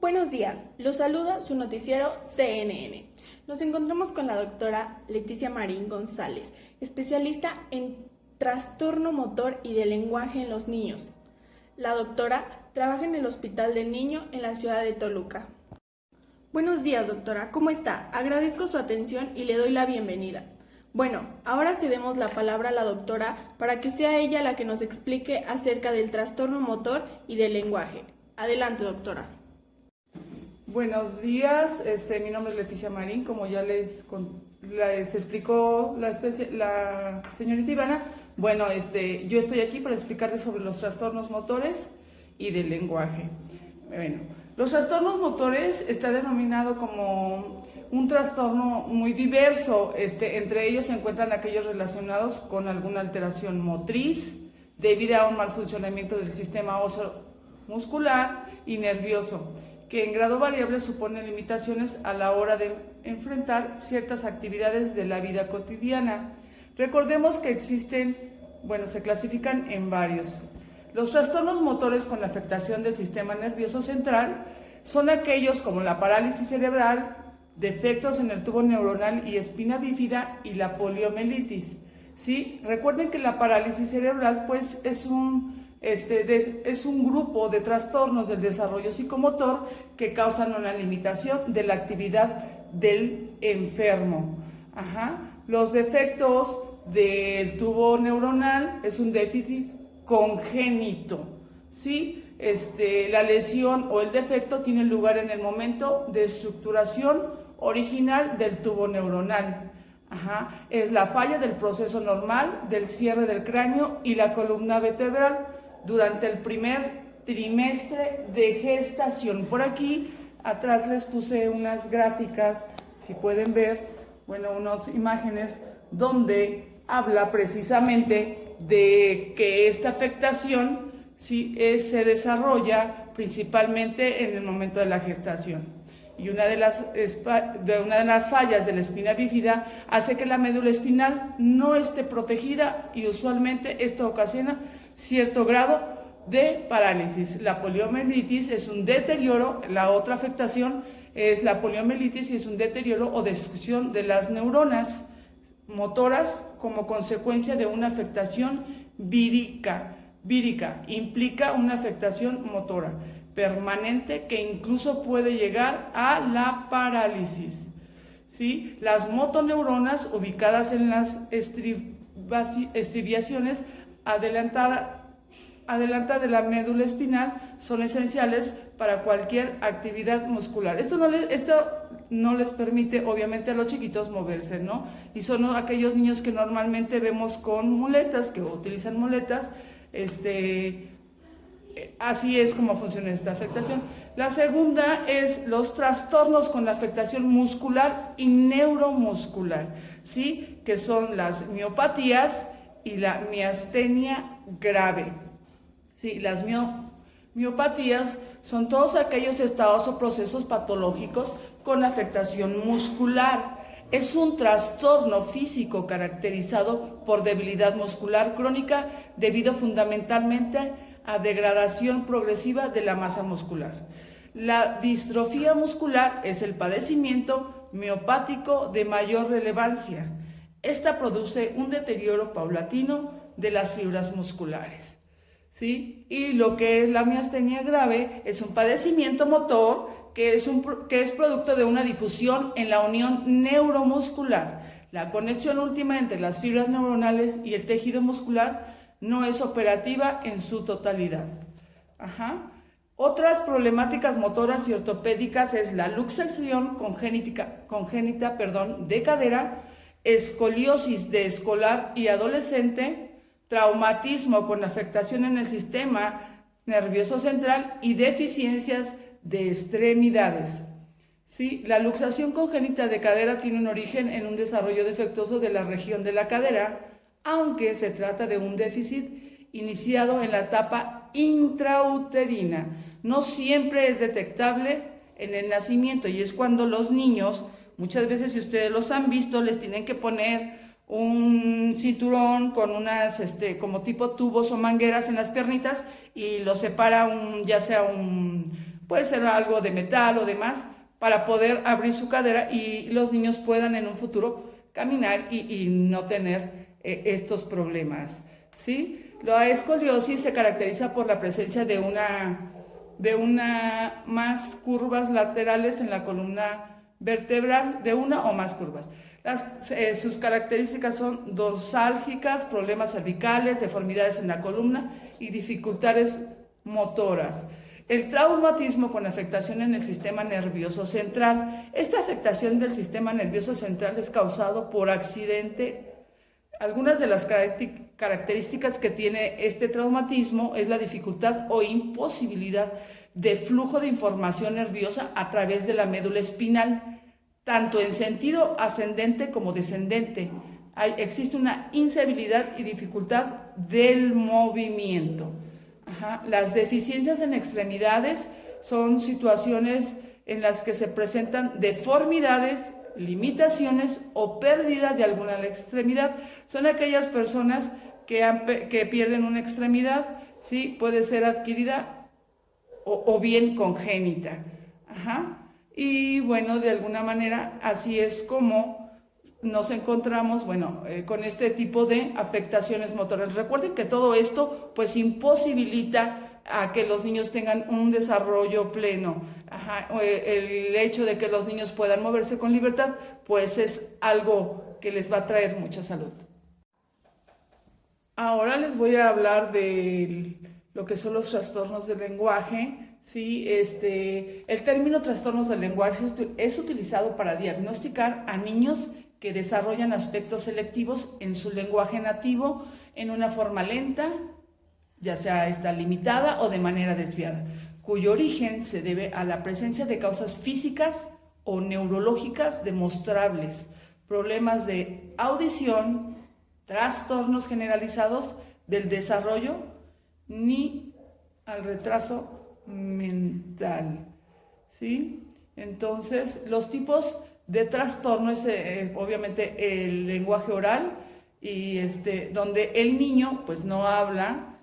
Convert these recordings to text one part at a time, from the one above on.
Buenos días, los saluda su noticiero CNN. Nos encontramos con la doctora Leticia Marín González, especialista en trastorno motor y de lenguaje en los niños. La doctora trabaja en el Hospital del Niño en la ciudad de Toluca. Buenos días, doctora, ¿cómo está? Agradezco su atención y le doy la bienvenida. Bueno, ahora cedemos la palabra a la doctora para que sea ella la que nos explique acerca del trastorno motor y del lenguaje. Adelante, doctora. Buenos días, mi nombre es Leticia Marín, como ya les explicó la señorita Ivana. Bueno, yo estoy aquí para explicarles sobre los trastornos motores y del lenguaje. Bueno, los trastornos motores está denominado como un trastorno muy diverso. Entre ellos se encuentran aquellos relacionados con alguna alteración motriz debido a un mal funcionamiento del sistema óseo muscular y nervioso, que en grado variable supone limitaciones a la hora de enfrentar ciertas actividades de la vida cotidiana. Recordemos que se clasifican en varios. Los trastornos motores con afectación del sistema nervioso central son aquellos como la parálisis cerebral, defectos en el tubo neuronal y espina bífida y la poliomielitis. ¿Sí? Recuerden que la parálisis cerebral pues es un grupo de trastornos del desarrollo psicomotor que causan una limitación de la actividad del enfermo. Los defectos del tubo neuronal es un déficit congénito, ¿sí? La lesión o el defecto tiene lugar en el momento de estructuración original del tubo neuronal. Es la falla del proceso normal del cierre del cráneo y la columna vertebral durante el primer trimestre de gestación. Por aquí atrás les puse unas gráficas, si pueden ver, unas imágenes donde habla precisamente de que esta afectación se desarrolla principalmente en el momento de la gestación. Y una de las fallas de la espina bífida hace que la médula espinal no esté protegida y usualmente esto ocasiona cierto grado de parálisis. La poliomielitis es un deterioro, la otra afectación es la poliomielitis y es un deterioro o destrucción de las neuronas motoras como consecuencia de una afectación vírica. Implica una afectación motora permanente que incluso puede llegar a la parálisis. ¿Sí? Las motoneuronas ubicadas en las estribaciones adelanta de la médula espinal son esenciales para cualquier actividad muscular. Esto no les permite obviamente a los chiquitos moverse, ¿no? Y son aquellos niños que normalmente vemos con muletas, que utilizan muletas. Así es como funciona esta afectación. La segunda es los trastornos con la afectación muscular y neuromuscular, ¿sí? Que son las miopatías y la miastenia grave. Sí, las miopatías son todos aquellos estados o procesos patológicos con afectación muscular. Es un trastorno físico caracterizado por debilidad muscular crónica debido fundamentalmente a degradación progresiva de la masa muscular. La distrofia muscular es el padecimiento miopático de mayor relevancia. Esta produce un deterioro paulatino de las fibras musculares. ¿Sí? Y lo que es la miastenia grave es un padecimiento motor que es producto de una difusión en la unión neuromuscular. La conexión última entre las fibras neuronales y el tejido muscular no es operativa en su totalidad. Otras problemáticas motoras y ortopédicas es la luxación congénita de cadera, escoliosis de escolar y adolescente, traumatismo con afectación en el sistema nervioso central y deficiencias de extremidades. ¿Sí? La luxación congénita de cadera tiene un origen en un desarrollo defectuoso de la región de la cadera, aunque se trata de un déficit iniciado en la etapa intrauterina. No siempre es detectable en el nacimiento y es cuando los niños, muchas veces si ustedes los han visto, les tienen que poner un cinturón con unas como tipo tubos o mangueras en las piernitas y los separa ya sea un puede ser algo de metal o demás, para poder abrir su cadera y los niños puedan en un futuro caminar y no tener estos problemas, ¿sí? La escoliosis se caracteriza por la presencia de una más curvas laterales en la columna vertebral, de una o más curvas. Sus características son dorsálgicas, problemas cervicales, deformidades en la columna y dificultades motoras. El traumatismo con afectación en el sistema nervioso central. Esta afectación del sistema nervioso central es causado por accidente. Algunas de las características que tiene este traumatismo es la dificultad o imposibilidad de flujo de información nerviosa a través de la médula espinal, tanto en sentido ascendente como descendente. Existe una inestabilidad y dificultad del movimiento. Las deficiencias en extremidades son situaciones en las que se presentan deformidades, limitaciones o pérdida de alguna extremidad. Son aquellas personas que pierden una extremidad, ¿sí? Puede ser adquirida o bien congénita. Y bueno, de alguna manera así es como nos encontramos, con este tipo de afectaciones motoras. Recuerden que todo esto pues imposibilita a que los niños tengan un desarrollo pleno. El hecho de que los niños puedan moverse con libertad pues es algo que les va a traer mucha salud. Ahora les voy a hablar de lo que son los trastornos del lenguaje. Sí, el término trastornos del lenguaje es utilizado para diagnosticar a niños que desarrollan aspectos selectivos en su lenguaje nativo en una forma lenta, ya sea limitada o de manera desviada, cuyo origen se debe a la presencia de causas físicas o neurológicas demostrables, problemas de audición, trastornos generalizados del desarrollo, ni al retraso mental, ¿sí? Entonces, los tipos de trastorno es obviamente el lenguaje oral y donde el niño pues no habla,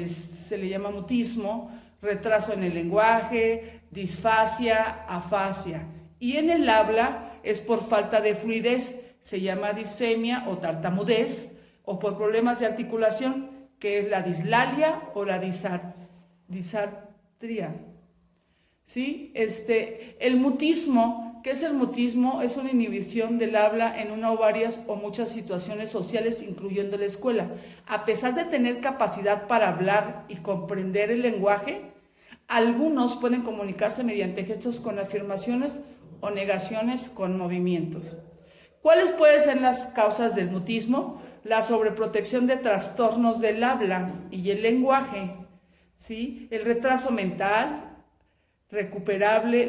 se le llama mutismo, retraso en el lenguaje, disfasia, afasia. Y en el habla es por falta de fluidez, se llama disfemia o tartamudez, o por problemas de articulación, que es la dislalia o la disartria. ¿Sí? El mutismo. ¿Qué es el mutismo? Es una inhibición del habla en una o varias o muchas situaciones sociales, incluyendo la escuela. A pesar de tener capacidad para hablar y comprender el lenguaje, algunos pueden comunicarse mediante gestos con afirmaciones o negaciones con movimientos. ¿Cuáles pueden ser las causas del mutismo? La sobreprotección de trastornos del habla y el lenguaje, ¿sí? El retraso mental, recuperable,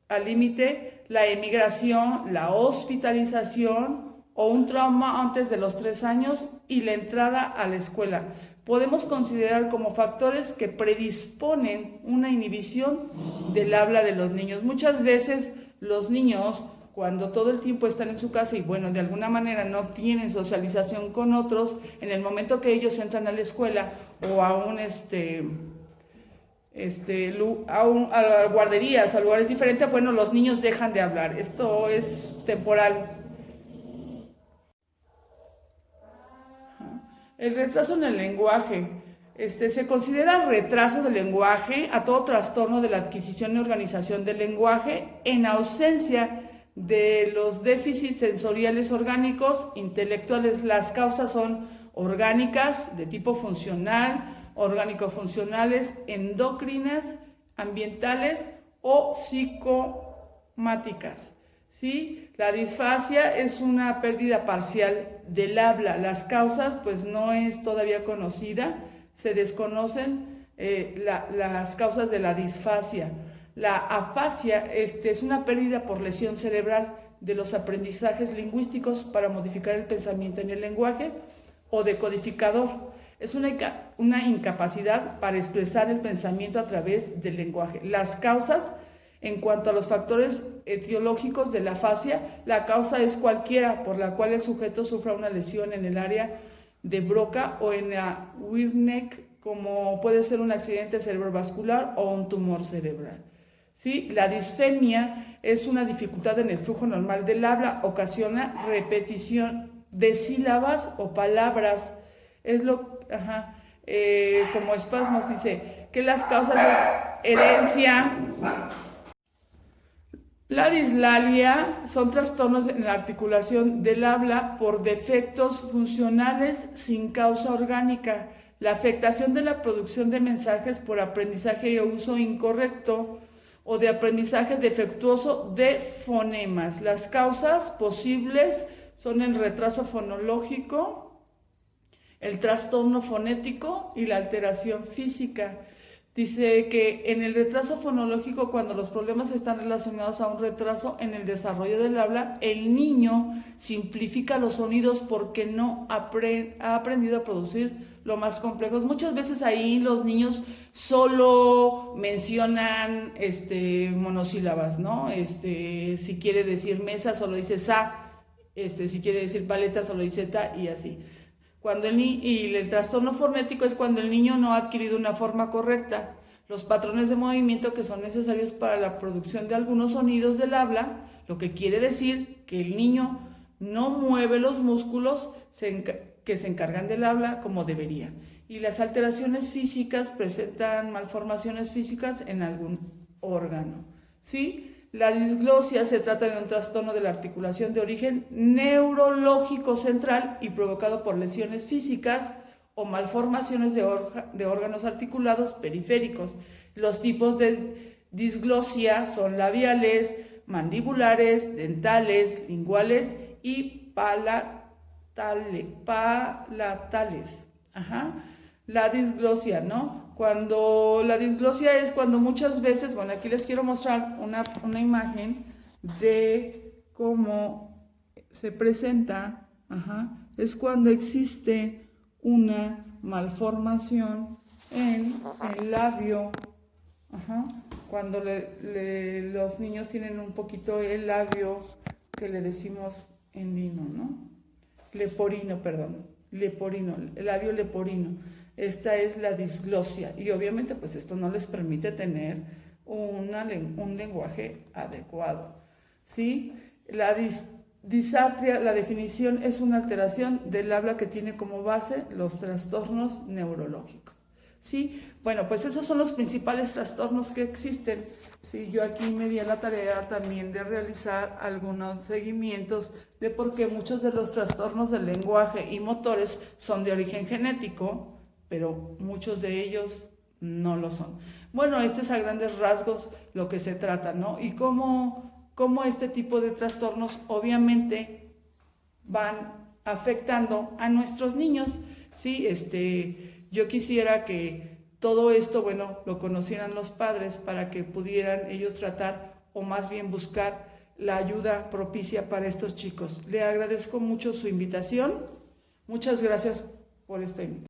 al límite, la emigración, la hospitalización o un trauma antes de los 3 años y la entrada a la escuela. Podemos considerar como factores que predisponen una inhibición del habla de los niños. Muchas veces los niños, cuando todo el tiempo están en su casa y de alguna manera no tienen socialización con otros, en el momento que ellos entran a la escuela o a a guarderías, a lugares diferentes, los niños dejan de hablar. Esto es temporal. El retraso en el lenguaje. Se considera retraso del lenguaje a todo trastorno de la adquisición y organización del lenguaje en ausencia de los déficits sensoriales orgánicos, intelectuales. Las causas son orgánicas, de tipo funcional, orgánico-funcionales, endocrinas, ambientales o psicomáticas, ¿sí? La disfasia es una pérdida parcial del habla. Las causas no es todavía conocida, se desconocen las causas de la disfasia. La afasia es una pérdida por lesión cerebral de los aprendizajes lingüísticos para modificar el pensamiento en el lenguaje o decodificador. Es una incapacidad para expresar el pensamiento a través del lenguaje. Las causas, en cuanto a los factores etiológicos de la afasia, la causa es cualquiera por la cual el sujeto sufra una lesión en el área de Broca o en la Wernicke como puede ser un accidente cerebrovascular o un tumor cerebral. ¿Sí? La disfemia es una dificultad en el flujo normal del habla, ocasiona repetición de sílabas o palabras. Es como espasmos, dice que las causas es herencia. La dislalia son trastornos en la articulación del habla por defectos funcionales sin causa orgánica. La afectación de la producción de mensajes por aprendizaje y uso incorrecto o de aprendizaje defectuoso de fonemas. Las causas posibles son el retraso fonológico, el trastorno fonético y la alteración física. Dice que en el retraso fonológico, cuando los problemas están relacionados a un retraso en el desarrollo del habla, el niño simplifica los sonidos porque no ha aprendido a producir lo más complejos. Muchas veces ahí los niños solo mencionan monosílabas, ¿no? Si quiere decir mesa, solo dice sa, si quiere decir paleta, solo dice ta, y así. Y el trastorno fonético es cuando el niño no ha adquirido una forma correcta. Los patrones de movimiento que son necesarios para la producción de algunos sonidos del habla, lo que quiere decir que el niño no mueve los músculos que se encargan del habla como debería. Y las alteraciones físicas presentan malformaciones físicas en algún órgano. ¿Sí? La disglosia se trata de un trastorno de la articulación de origen neurológico central y provocado por lesiones físicas o malformaciones de órganos articulados periféricos. Los tipos de disglosia son labiales, mandibulares, dentales, linguales y palatales. La disglosia, ¿no? La disglosia es cuando muchas veces, bueno, aquí les quiero mostrar una imagen de cómo se presenta, es cuando existe una malformación en el labio, cuando los niños tienen un poquito el labio que le decimos endino, ¿no? Leporino, el labio leporino. Esta es la disglosia y obviamente pues esto no les permite tener un lenguaje adecuado, ¿sí? La disartria, la definición es una alteración del habla que tiene como base los trastornos neurológicos, ¿sí? Bueno, pues esos son los principales trastornos que existen, ¿sí? Yo aquí me di a la tarea también de realizar algunos seguimientos de por qué muchos de los trastornos del lenguaje y motores son de origen genético, pero muchos de ellos no lo son. Bueno, esto es a grandes rasgos lo que se trata, ¿no? Y cómo este tipo de trastornos obviamente van afectando a nuestros niños, ¿sí? Yo quisiera que todo esto, bueno, lo conocieran los padres para que pudieran ellos tratar o más bien buscar la ayuda propicia para estos chicos. Le agradezco mucho su invitación. Muchas gracias por esta invitación.